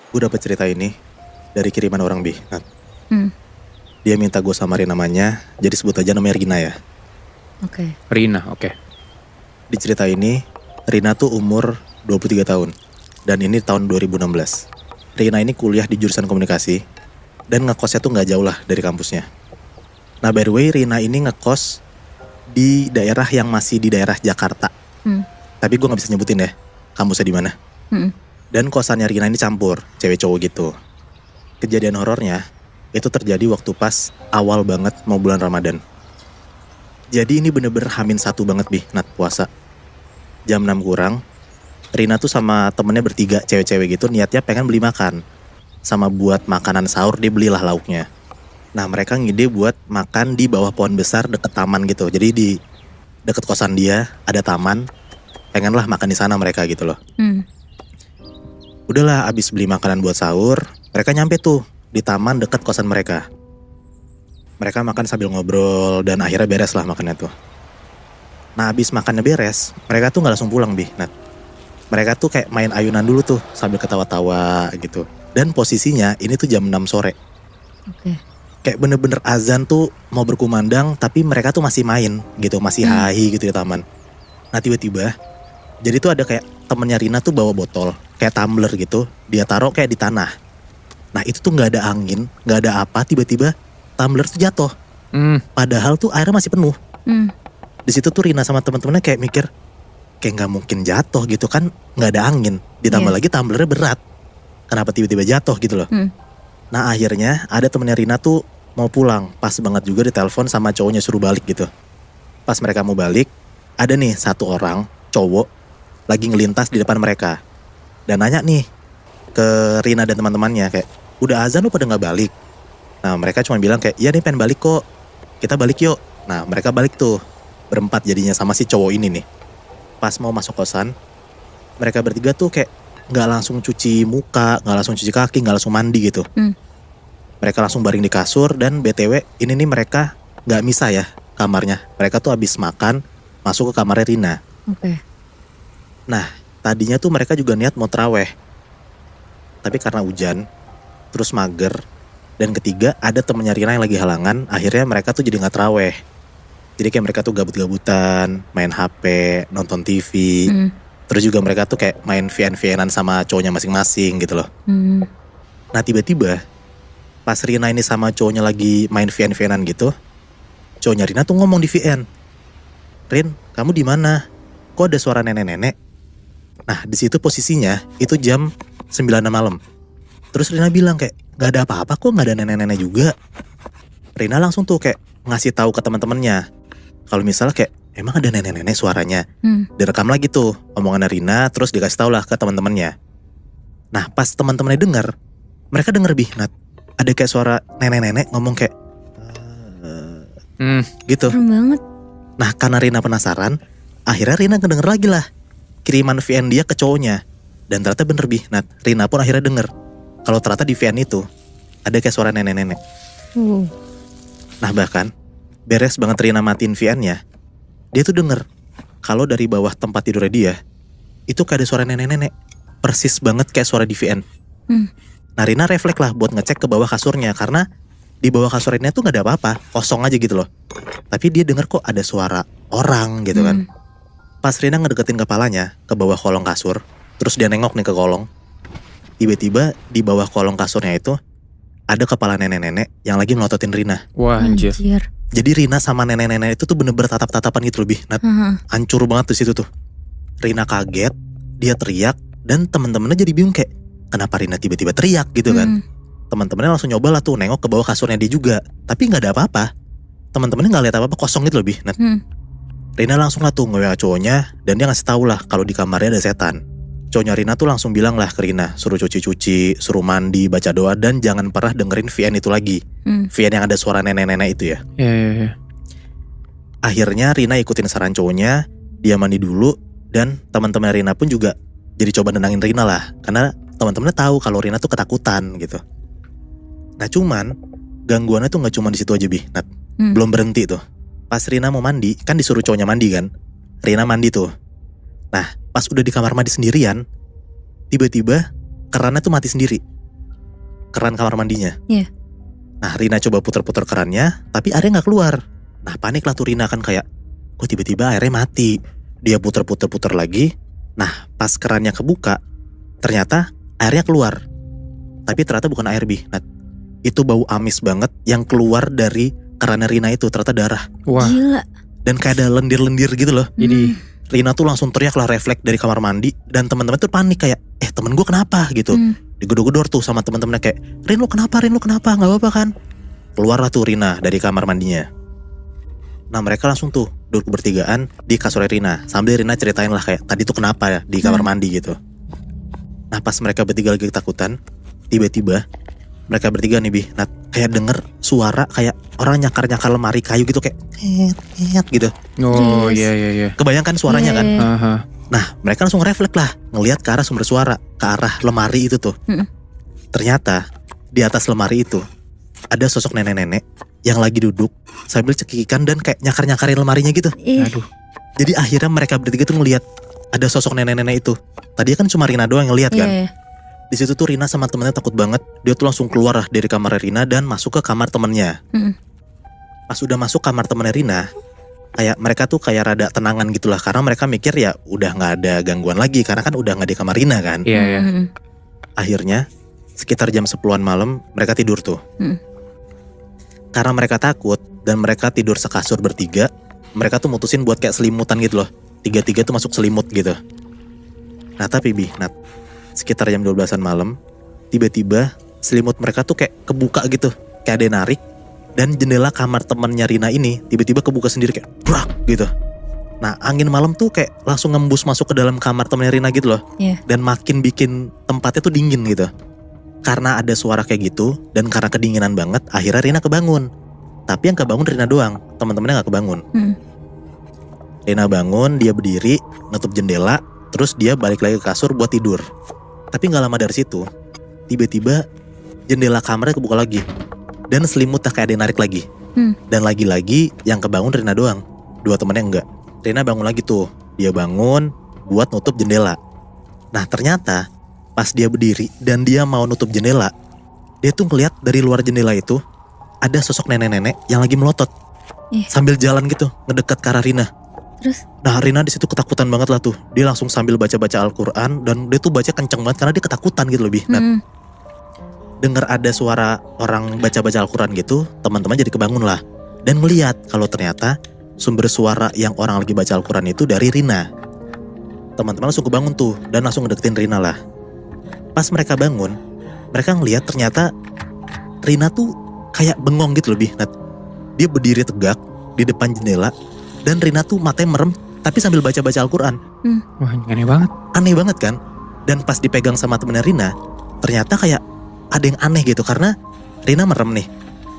Gue dapet cerita ini dari kiriman orang Bi. Nah, Hmm, dia minta gue samarin namanya, jadi sebut aja namanya Rina ya. oke. Rina, oke. Di cerita ini, Rina tuh umur 23 tahun. Dan ini tahun 2016. Rina ini kuliah di jurusan komunikasi. Dan ngekosnya tuh gak jauh lah dari kampusnya. Nah by the way, Rina ini ngekos di daerah yang masih di daerah Jakarta. Hmm, Tapi gue gak bisa nyebutin ya, kampusnya di mana. hmm, Dan kosannya Rina ini campur, cewek cowok gitu. Kejadian horornya itu terjadi waktu pas awal banget mau bulan Ramadan. Jadi ini bener-bener H-1 banget Bi, Nat puasa. Jam 6 kurang, Rina tuh sama temennya bertiga cewek-cewek gitu niatnya pengen beli makan. Sama buat makanan sahur dia belilah lauknya. Nah mereka ngide buat makan di bawah pohon besar deket taman gitu. Jadi di deket kosan dia ada taman, pengenlah makan di sana mereka gitu loh. hmm. Udahlah abis beli makanan buat sahur, mereka nyampe tuh di taman deket kosan mereka. Mereka makan sambil ngobrol dan akhirnya beres lah makannya tuh. Nah abis makannya beres, mereka tuh gak langsung pulang Bi, Nat. Mereka tuh kayak main ayunan dulu tuh sambil ketawa-tawa gitu. Dan posisinya ini tuh jam 6 sore. Oke. Kayak bener-bener azan tuh mau berkumandang tapi mereka tuh masih main gitu, masih hahi gitu di taman. Nah tiba-tiba, jadi tuh ada kayak temennya Rina tuh bawa botol, kayak tumbler gitu, dia taruh kayak di tanah. Nah itu tuh gak ada angin, gak ada apa, tiba-tiba tumbler tuh jatuh. Padahal tuh airnya masih penuh. Hmm, Di situ tuh Rina sama teman-temannya kayak mikir, kayak nggak mungkin jatuh gitu kan, nggak ada angin. Ditambah Iya. lagi tumblernya berat. Kenapa tiba-tiba jatuh gitu loh? hmm. Nah akhirnya ada temennya Rina tuh mau pulang, pas banget juga ditelepon sama cowoknya suruh balik gitu. Pas mereka mau balik, ada nih satu orang cowok lagi ngelintas di depan mereka dan nanya nih ke Rina dan teman-temannya kayak, udah azan lu pada nggak balik? Nah mereka cuma bilang kayak, iya nih pengen balik kok, kita balik yuk. Nah mereka balik tuh berempat jadinya sama si cowok ini nih. Pas mau masuk kosan, mereka bertiga tuh kayak nggak langsung cuci muka, nggak langsung cuci kaki, nggak langsung mandi gitu. Hmm. Mereka langsung baring di kasur dan BTW ini nih mereka nggak misah ya kamarnya. Mereka tuh habis makan masuk ke kamarnya Rina. Oke. Nah tadinya tuh mereka juga niat mau traweh. Tapi karena hujan, terus mager, dan ketiga ada temennya Rina yang lagi halangan, akhirnya mereka tuh jadi nggak traweh. Jadi kayak mereka tuh gabut-gabutan, main HP, nonton TV. Hmm, Terus juga mereka tuh kayak main VN-VNan sama cowoknya masing-masing gitu loh. hmm. Nah tiba-tiba pas Rina ini sama cowoknya lagi main VN-VNan gitu, cowoknya Rina tuh ngomong di VN, Rin, kamu di mana? Kok ada suara nenek-nenek? Nah di situ posisinya itu jam 9 malam. Terus Rina bilang kayak, gak ada apa-apa kok, gak ada nenek-nenek juga. Rina langsung tuh kayak ngasih tahu ke teman-temannya kalau misalnya kayak emang ada nenek-nenek suaranya. Hmm. Direkam lagi tuh omongan Rina, terus dikasih tau lah ke teman-temannya. Nah pas teman-temannya denger, mereka denger Bi, Nat, ada kayak suara nenek-nenek ngomong kayak gitu. Serem banget. Nah karena Rina penasaran, akhirnya Rina ngedenger lagi lah kiriman VN dia ke cowoknya. Dan ternyata bener Bi, Nat, Rina pun akhirnya denger kalau ternyata di VN itu ada kayak suara nenek-nenek. Nah bahkan beres banget Rina matiin VN-nya, dia tuh denger kalau dari bawah tempat tidurnya dia itu kayak ada suara nenek-nenek, persis banget kayak suara di VN. Hmm. Nah Rina refleks lah buat ngecek ke bawah kasurnya, karena di bawah kasurnya tuh gak ada apa-apa, kosong aja gitu loh. Tapi dia denger kok ada suara orang gitu kan. Pas Rina ngedeketin kepalanya ke bawah kolong kasur, terus dia nengok nih ke kolong, tiba-tiba di bawah kolong kasurnya itu ada kepala nenek-nenek yang lagi melototin Rina. Wah anjir. Jadi Rina sama nenek-nenek itu tuh bener-bener tatap-tatapan gitu lebih. Nah, Haha. hancur banget di situ tuh. Rina kaget, dia teriak, dan teman-temannya jadi bingung kayak, kenapa Rina tiba-tiba teriak gitu kan? Teman-temannya langsung nyoba lah tuh nengok ke bawah kasurnya dia juga, tapi nggak ada apa-apa. Teman-temannya nggak lihat apa-apa, kosong gitu lebih. Nah, Rina langsung lah tuh nge-WA cowoknya, dan dia ngasih tahu lah kalau di kamarnya ada setan. Cowoknya Rina tuh langsung bilang lah ke Rina, suruh cuci-cuci, suruh mandi, baca doa, dan jangan pernah dengerin VN itu lagi. VN yang ada suara nenek-nenek itu ya. Iya. Akhirnya Rina ikutin saran cowoknya, dia mandi dulu, dan teman-teman Rina pun juga jadi coba nenangin Rina lah, karena teman-temannya tahu kalau Rina tuh ketakutan gitu. Nah cuman gangguannya tuh nggak cuma di situ aja Bi, Nat. Belum berhenti tuh. Pas Rina mau mandi, kan disuruh cowoknya mandi kan. Rina mandi tuh. Nah pas udah di kamar mandi sendirian, tiba-tiba kerannya tuh mati sendiri. keran kamar mandinya. Iya. Nah Rina coba puter-puter kerannya, tapi airnya gak keluar. Nah panik lah tuh Rina kan kayak, kok tiba-tiba airnya mati. Dia puter-puter lagi. Nah pas kerannya kebuka, ternyata airnya keluar. Tapi ternyata bukan air Bi. Nah, itu bau amis banget yang keluar dari kerannya Rina itu, ternyata darah. Wah, Gila. Dan kayak ada lendir-lendir gitu loh. ini Rina tuh langsung teriak lah, refleks dari kamar mandi. Dan teman-teman tuh panik kayak, temen gue kenapa gitu. Digedor-gedor tuh sama teman-temannya kayak, Rin lu kenapa, gak apa-apa kan. Keluarlah tuh Rina dari kamar mandinya. Nah mereka langsung tuh duduk bertigaan di kasur Rina. Sambil Rina ceritain lah kayak, tadi tuh kenapa ya di kamar mandi gitu. Nah pas mereka bertiga lagi ketakutan, tiba-tiba mereka bertiga nih Bi, nah kayak denger suara kayak orang nyakar-nyakar lemari kayu gitu kayak gitu. oh Yes. iya. Kebayangkan suaranya kan? Iya. Aha. Nah mereka langsung refleks lah, ngelihat ke arah sumber suara, ke arah lemari itu tuh. Ternyata di atas lemari itu ada sosok nenek-nenek yang lagi duduk sambil cekikikan dan kayak nyakar-nyakarin lemarinya gitu. Aduh. Jadi akhirnya mereka bertiga tuh ngelihat ada sosok nenek-nenek itu. Tadi kan cuma Rina doang yang ngelihat kan. Iya. Di situ tuh Rina sama temennya takut banget. Dia tuh langsung keluar lah dari kamar Rina dan masuk ke kamar temennya. Pas udah masuk kamar temennya Rina, kayak mereka tuh kayak rada tenangan gitulah, karena mereka mikir ya udah nggak ada gangguan lagi karena kan udah nggak di kamar Rina kan. Iya. Akhirnya sekitar jam 10-an malam mereka tidur tuh. Karena mereka takut dan mereka tidur sekasur bertiga, mereka tuh mutusin buat kayak selimutan gitu loh. Tiga-tiga tuh masuk selimut gitu. Nah tapi Bi, Nat, sekitar jam 12-an malam, tiba-tiba selimut mereka tuh kayak kebuka gitu. Kayak ada yang narik. Dan jendela kamar temannya Rina ini tiba-tiba kebuka sendiri kayak brak gitu. Nah angin malam tuh kayak langsung ngembus masuk ke dalam kamar temannya Rina gitu loh. Iya. Dan makin bikin tempatnya tuh dingin gitu. Karena ada suara kayak gitu dan karena kedinginan banget, akhirnya Rina kebangun. Tapi yang kebangun Rina doang, teman-temannya gak kebangun. Rina bangun, dia berdiri, nutup jendela, terus dia balik lagi ke kasur buat tidur. Tapi gak lama dari situ, tiba-tiba jendela kamarnya kebuka lagi. Dan selimutnya kayak ada yang narik lagi. Dan lagi-lagi yang kebangun Rina doang, dua temannya enggak. Rina bangun lagi tuh, dia bangun buat nutup jendela. Nah ternyata pas dia berdiri dan dia mau nutup jendela, dia tuh ngeliat dari luar jendela itu ada sosok nenek-nenek yang lagi melotot sambil jalan gitu ngedekat ke arah Rina. Terus? Nah Rina di situ ketakutan banget lah tuh. Dia langsung sambil baca-baca Al-Quran dan dia tuh baca kenceng banget karena dia ketakutan gitu lebih. Nah, dengar ada suara orang baca-baca Al-Quran gitu, teman-teman jadi kebangun lah dan ngeliat kalau ternyata sumber suara yang orang lagi baca Al-Quran itu dari Rina. Teman-teman langsung kebangun tuh dan langsung ngedeketin Rina lah. Pas mereka bangun, mereka ngeliat ternyata Rina tuh kayak bengong gitu lebih. Nah, dia berdiri tegak di depan jendela dan Rina tuh matanya merem tapi sambil baca-baca Al-Quran. Wah, aneh banget. Aneh banget kan? Dan pas dipegang sama temennya Rina, ternyata kayak ada yang aneh gitu karena Rina merem nih.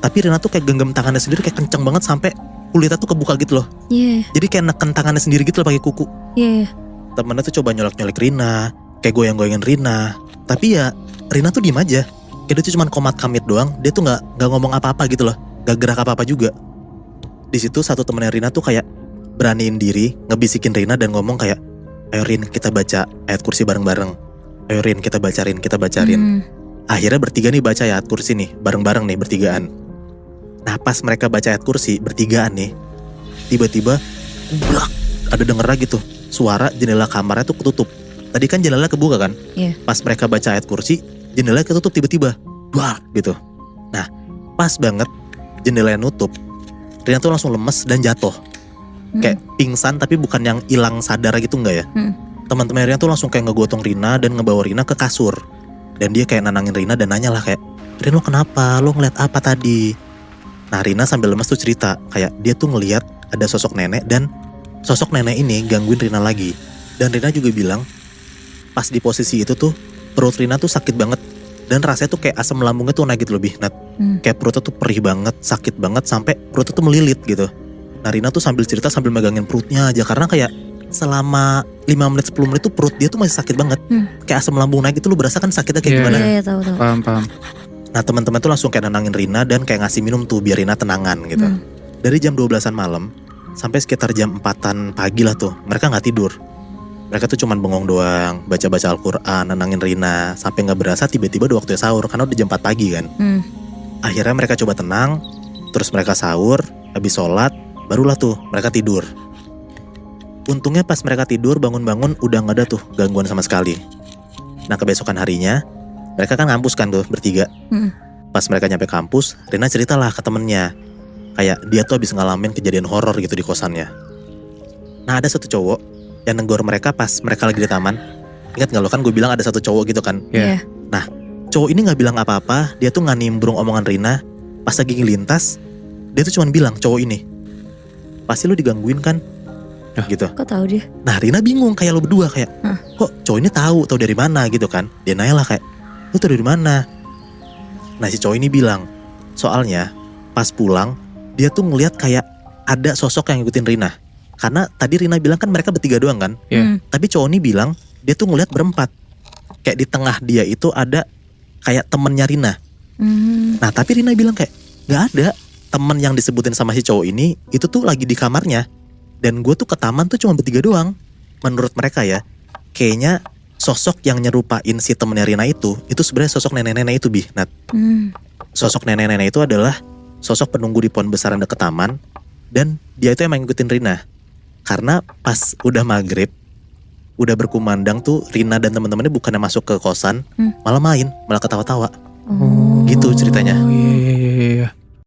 Tapi Rina tuh kayak genggam tangannya sendiri kayak kenceng banget sampai kulitnya tuh kebuka gitu loh. Iya. Jadi kayak neken tangannya sendiri gitu loh pakai kuku. Iya. Temennya tuh coba nyolek-nyolek Rina, kayak goyang-goyangin Rina. Tapi ya Rina tuh diem aja. Kayak dia tuh cuma komat kamit doang. Dia tuh nggak ngomong apa-apa gitu loh. Gak gerak apa-apa juga. Di situ satu temennya Rina tuh kayak beraniin diri ngebisikin Rina dan ngomong kayak, ayo Rin kita baca ayat kursi bareng-bareng. Ayo Rin kita baca Rin, kita baca Rin. Akhirnya bertiga nih baca ayat kursi nih bareng-bareng nih bertigaan. Nah pas mereka baca ayat kursi bertigaan nih, tiba-tiba blak, ada denger lagi tuh suara jendela kamarnya tuh ketutup. Tadi kan jendela kebuka kan? Iya. Pas mereka baca ayat kursi, jendela ketutup tiba-tiba. Blak gitu. Nah pas banget jendela yang nutup, Rina tuh langsung lemes dan jatuh. Kayak pingsan tapi bukan yang hilang sadar gitu enggak ya. Teman-teman Rina tuh langsung kayak ngegotong Rina dan ngebawa Rina ke kasur. Dan dia kayak nenangin Rina dan nanya lah kayak, Rin lo kenapa? Lo ngeliat apa tadi? Nah Rina sambil lemes tuh cerita kayak dia tuh ngeliat ada sosok nenek dan sosok nenek ini gangguin Rina lagi. Dan Rina juga bilang pas di posisi itu tuh perut Rina tuh sakit banget. Dan rasanya tuh kayak asam lambungnya tuh naik gitu lebih. Nah, kayak perutnya tuh perih banget, sakit banget sampai perutnya tuh melilit gitu. Nah Rina tuh sambil cerita sambil megangin perutnya aja karena kayak selama 5 menit 10 menit tuh perut dia tuh masih sakit banget. Kayak asam lambung naik gitu, lu berasa kan sakitnya kayak gimana? Iya, tahu. Paham. Nah teman-teman tuh langsung kayak nenangin Rina dan kayak ngasih minum tuh biar Rina tenangan gitu. Dari jam 12-an malam sampai sekitar jam 4-an pagi lah tuh mereka gak tidur. Mereka tuh cuman bengong doang, baca-baca Al-Quran, nenangin Rina. Sampai gak berasa tiba-tiba udah waktunya sahur, karena udah jam 4 pagi kan. Akhirnya mereka coba tenang, terus mereka sahur, habis sholat, barulah tuh mereka tidur. Untungnya pas mereka tidur, bangun-bangun udah gak ada tuh gangguan sama sekali. Nah kebesokan harinya, mereka kan ngampus kan tuh bertiga. Pas mereka nyampe kampus, Rina ceritalah ke temennya. Kayak dia tuh habis ngalamin kejadian horor gitu di kosannya. Nah ada satu cowok yang nenggor mereka pas mereka lagi di taman. Ingat gak lo kan gue bilang ada satu cowok gitu kan. Iya. Nah cowok ini gak bilang apa-apa, dia tuh gak nimbrung omongan Rina. Pas lagi ngelintas, dia tuh cuma bilang cowok ini, pasti lu digangguin kan? Gitu. Kok tahu dia? Nah Rina bingung kayak lo berdua kayak, kok cowok ini tahu dari mana gitu kan? Dia nanya lah kayak, lu tahu dari mana? Nah si cowok ini bilang, soalnya pas pulang dia tuh ngeliat kayak ada sosok yang ngikutin Rina. Karena tadi Rina bilang kan mereka bertiga doang kan? Iya. Tapi cowok ini bilang dia tuh ngeliat berempat. Kayak di tengah dia itu ada kayak temennya Rina. Nah tapi Rina bilang kayak gak ada. Temen yang disebutin sama si cowok ini itu tuh lagi di kamarnya. Dan gue tuh ke taman tuh cuma bertiga doang. Menurut mereka ya, kayaknya sosok yang nyerupain si temennya Rina itu sebenarnya sosok nenek-nenek itu, Bi. Nah, sosok nenek-nenek itu adalah sosok penunggu di pohon besar yang deket taman. Dan dia itu emang ngikutin Rina. Karena pas udah maghrib, udah berkumandang tuh Rina dan teman-temannya bukannya masuk ke kosan, malah malah ketawa-tawa. Gitu ceritanya. Oh iya.